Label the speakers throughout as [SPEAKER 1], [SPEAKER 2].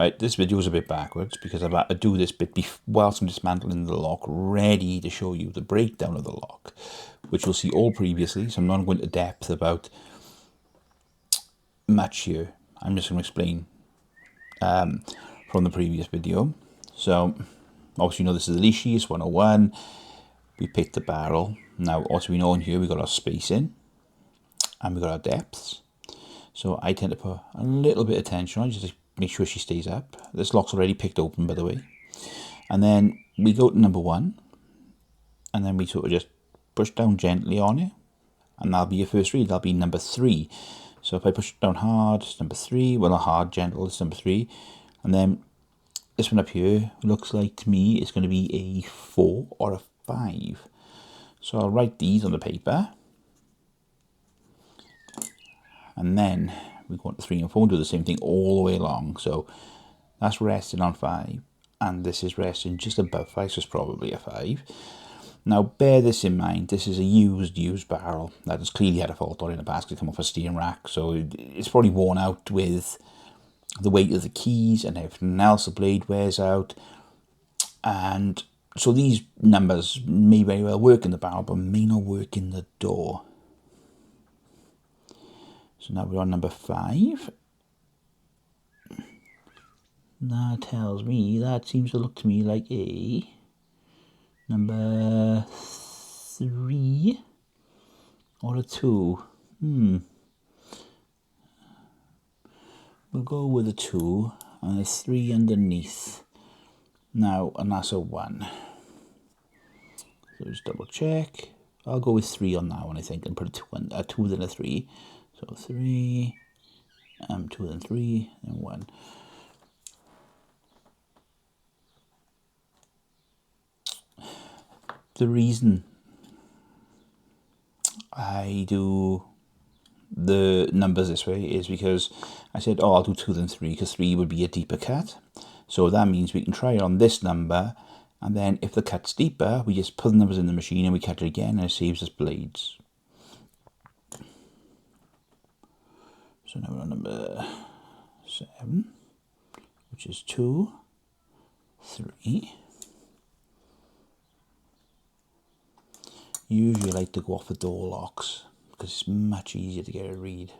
[SPEAKER 1] Right, this video is a bit backwards because I've had to do this bit whilst I'm dismantling the lock, ready to show you the breakdown of the lock, which you'll see all previously, so I'm not going to depth about much here. I'm just going to explain from the previous video. So, obviously you know this is the HU101. We picked the barrel. Now, also we know in here we've got our spacing and we've got our depths. So I tend to put a little bit of tension on just to make sure she stays up. This lock's already picked open, by the way. And then we go to number 1, and then we sort of just push down gently on it, and that'll be your first read. That'll be number 3. So if I push down hard, it's number 3. Well, not hard, gentle, it's number 3. And then this one up here looks like to me it's going to be a 4 or a 5. So I'll write these on the paper. And then we go on to 3 and 4 and do the same thing all the way along. So that's resting on 5. And this is resting just above 5, so it's probably a 5. Now bear this in mind, this is a used barrel that has clearly had a fault on it in the past. It come off a steering rack, so it's probably worn out with the weight of the keys and everything else. The blade wears out, and so these numbers may very well work in the barrel but may not work in the door. So now we're on number 5. That tells me, that seems to look to me like a number 3 or a 2. We'll go with a 2 and a 3 underneath. Now, and that's a 1. So just double check. I'll go with 3 on that one, I think, and put a 2 then a 3. So 3, 2 then 3, and 1. The reason I do the numbers this way is because I said, oh, I'll do 2 then 3, because 3 would be a deeper cut. So that means we can try it on this number, and then if the cut's deeper, we just put the numbers in the machine and we cut it again, and it saves us blades. So now we're on number 7, which is 2, 3. Usually I like to go off the door locks because it's much easier to get a read.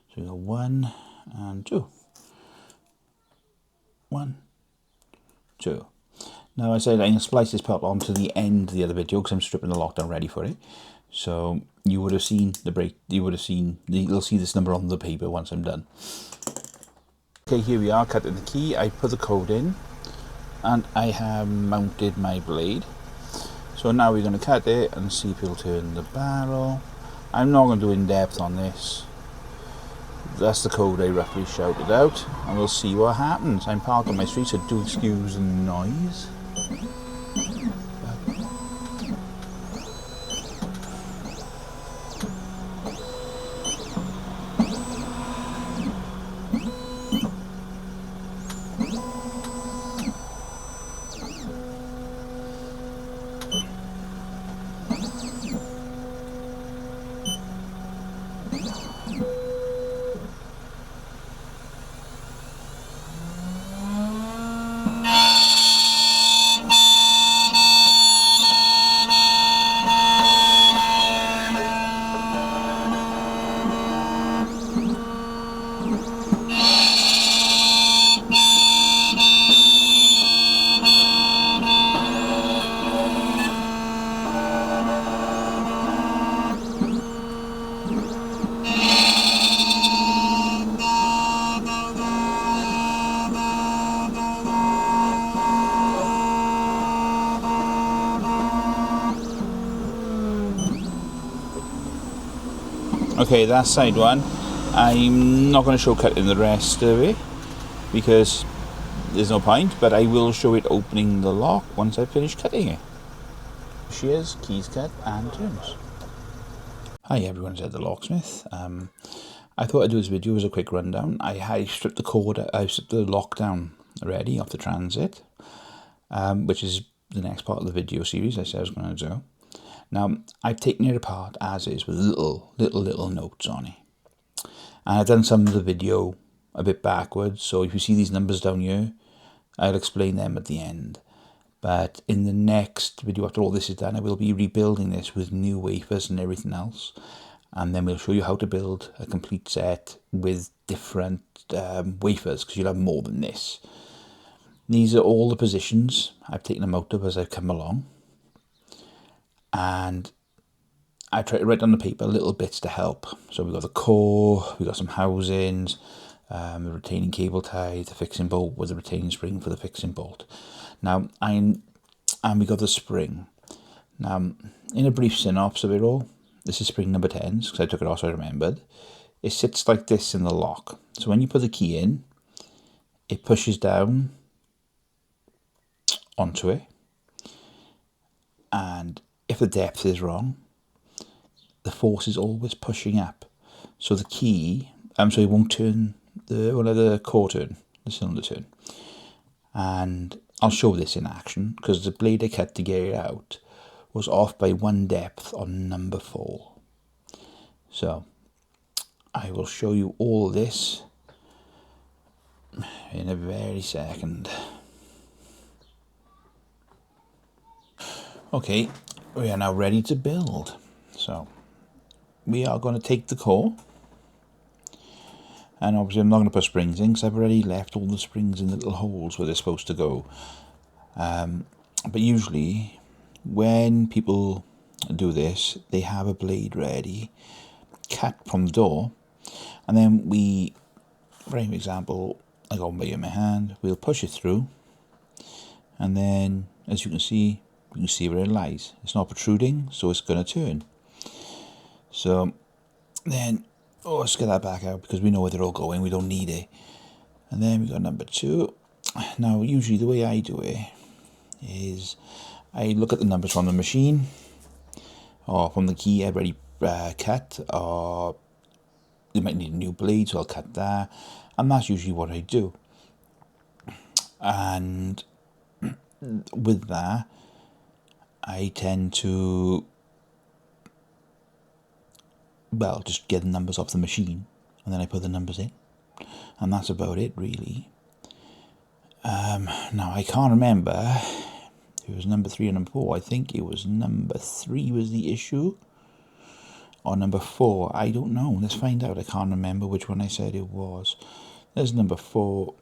[SPEAKER 1] So we got 1 and 2. 1, 2. Now I said I'm going to splice this part onto the end of the other video because I'm stripping the lock down ready for it. So you would have seen the break. You'll see this number on the paper once I'm done. Okay, here we are, cutting the key. I put the code in, and I have mounted my blade. So now we're going to cut it and see if it'll turn the barrel. I'm not going to do in depth on this. That's the code I roughly shouted out, and we'll see what happens. I'm parked on my street, so do excuse the noise. Okay, that's side 1. I'm not going to show cutting the rest of it because there's no point, but I will show it opening the lock once I finish cutting it. Here she is, keys cut and turns. Hi everyone, it's the Locksmith. I thought I'd do this video as a quick rundown. I stripped the lock down already off the Transit, which is the next part of the video series I said I was going to do. Now, I've taken it apart as is with little notes on it. And I've done some of the video a bit backwards, so if you see these numbers down here, I'll explain them at the end. But in the next video, after all this is done, I will be rebuilding this with new wafers and everything else, and then we'll show you how to build a complete set with different wafers, because you'll have more than this. These are all the positions. I've taken them out of as I've come along, and I try to write on the paper little bits to help. So we've got the core, we've got some housings, the retaining cable tie, the fixing bolt with the retaining spring for the fixing bolt. Now, and we got the spring. Now, in a brief synopsis of it all, this is spring number 10, because I took it off so I remembered. It sits like this in the lock. So when you put the key in, it pushes down onto it. And if the depth is wrong, the force is always pushing up. So the key, so it won't turn, won't let the core turn, the cylinder turn. And I'll show this in action, because the blade I cut to get it out was off by 1 depth on number 4. So I will show you all this in a very second. Okay, we are now ready to build. So we are going to take the core, and obviously I'm not going to put springs in because I've already left all the springs in the little holes where they're supposed to go. But usually when people do this, they have a blade ready, cut from the door, and then we, for example, I got one in my hand, we'll push it through, and then as you can see where it lies. It's not protruding, so it's going to turn. So then, let's get that back out because we know where they're all going, we don't need it. And then we got number 2. Now usually the way I do it is I look at the numbers from the machine or from the key I've already cut, or you might need a new blade, so I'll cut that, and that's usually what I do. And with that, I tend to, well, just get the numbers off the machine, and then I put the numbers in, and that's about it, really. Now, I can't remember if it was number 3 or number 4. I think it was number 3 was the issue, or number 4. I don't know. Let's find out. I can't remember which one I said it was. There's number 4.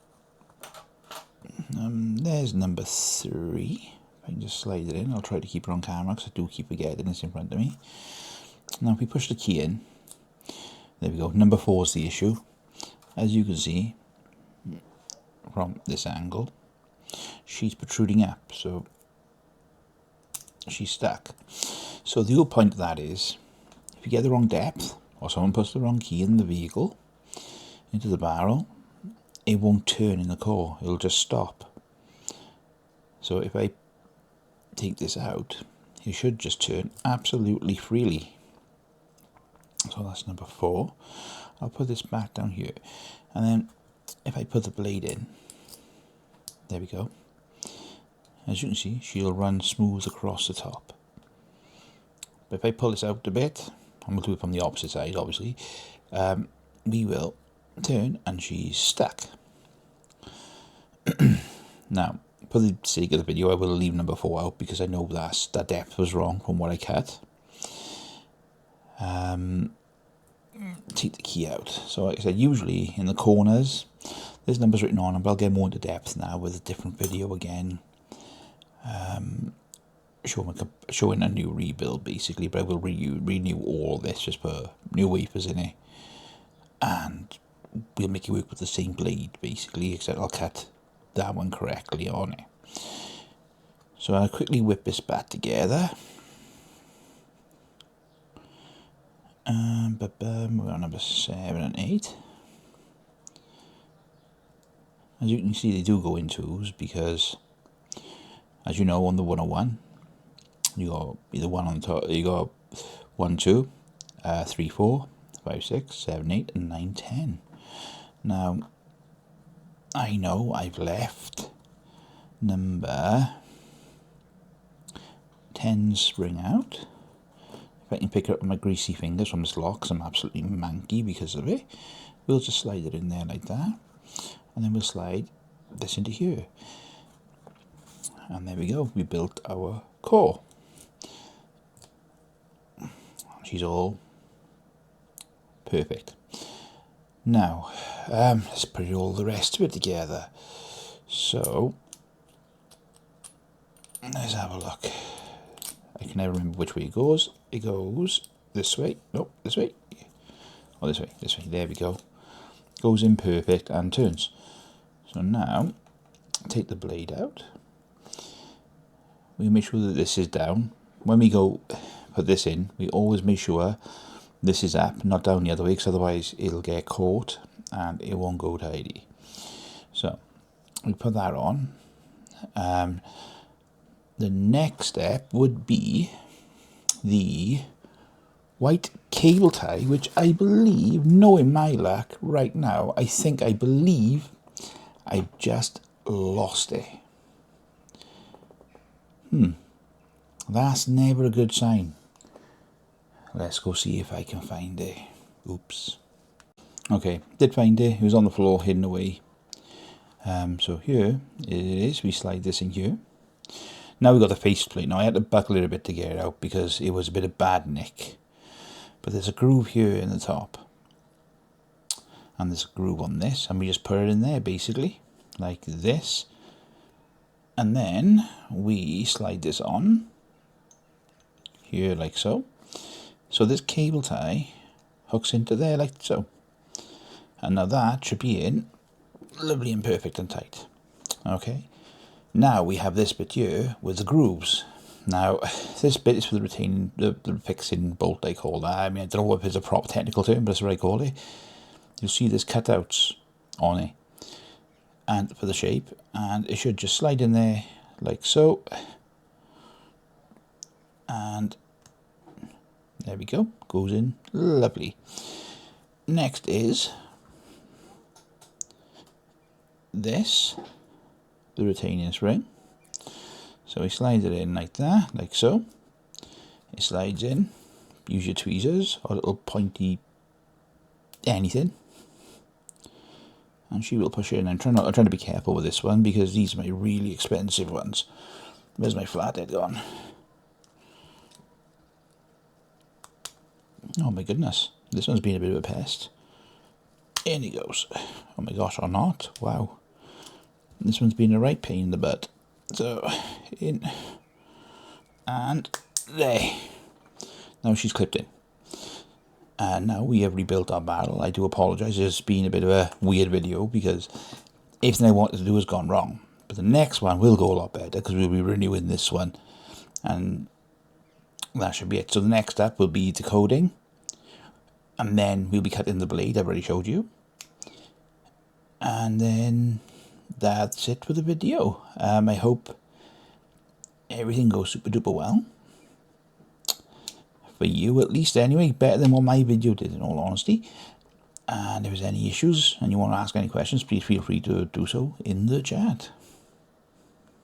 [SPEAKER 1] There's number 3. I can just slide it in. I'll try to keep it on camera because I do keep forgetting it's in front of me. Now if we push the key in, there we go. Number 4 is the issue. As you can see from this angle, she's protruding up, so she's stuck. So the whole point of that is, if you get the wrong depth, or someone puts the wrong key in the vehicle, into the barrel, it won't turn in the core, it'll just stop. So if I take this out, it should just turn absolutely freely. So that's number 4. I'll put this back down here, and then if I put the blade in, there we go. As you can see, she'll run smooth across the top. But if I pull this out a bit, and we'll do it from the opposite side obviously, we will turn and she's stuck. Now, for the sake of the video, I will leave number 4 out because I know that depth was wrong from what I cut. Take the key out. So like I said, usually in the corners there's numbers written on them, but I'll get more into depth now with a different video again, showing a new rebuild basically. But I will renew all this, just put new wafers in it, and we'll make it work with the same blade basically, except I'll cut that one correctly on it. So I'll quickly whip this back together. We're on number 7 and 8. As you can see, they do go in twos because, as you know, on the 101, you got either one on the top. You got 1, 2, 3, 4, 5, 6, 7, 8, and 9, 10. Now, I know I've left number 10 spring out. If I can pick it up with my greasy fingers from this lock, because I'm absolutely manky because of it, we'll just slide it in there like that. and then we'll slide this into here. And there we go, we built our core. She's all perfect. Now, let's put all the rest of it together. So, let's have a look. I can never remember which way it goes. It goes this way. Nope, this way. Oh, this way, this way. There we go. Goes in perfect and turns. So now, take the blade out. We make sure that this is down. When we go put this in, we always make sure this is up, not down the other way, because otherwise it'll get caught and it won't go tidy. So we put that on. The next step would be the white cable tie, which I believe, knowing my luck right now, I believe I just lost it. That's never a good sign. Let's go see if I can find it. Oops. Okay, did find it. It was on the floor, hidden away. So here it is. We slide this in here. Now we've got the faceplate. Now I had to buckle it a bit to get it out because it was a bit of bad nick. But there's a groove here in the top. And there's a groove on this. And we just put it in there basically. Like this. And then we slide this on. Here like so. So this cable tie hooks into there like so. And now that should be in lovely and perfect and tight. Okay. Now we have this bit here with the grooves. Now this bit is for the retaining, the fixing bolt I call that. I mean, I don't know if it's a proper technical term, but that's what I call it. You'll see there's cutouts on it, and for the shape, and it should just slide in there like so. And there we go, goes in lovely. Next is this, the retaining spring. So we slide it in like that, like so. It slides in. Use your tweezers or little pointy anything, and she will push it in. I'm trying to be careful with this one because these are my really expensive ones. Where's my flathead gone? Oh my goodness, this one's been a bit of a pest. In he goes. Oh my gosh, or not. Wow. This one's been a right pain in the butt. So, in. And there. Now she's clipped in. And now we have rebuilt our barrel. I do apologise, it's been a bit of a weird video because everything I wanted to do has gone wrong. But the next one will go a lot better because we'll be renewing this one. And that should be it. So the next step will be decoding. And then we'll be cutting the blade, I've already showed you. And then that's it for the video. I hope everything goes super duper well. For you at least anyway, better than what my video did in all honesty. And if there's any issues and you want to ask any questions, please feel free to do so in the chat.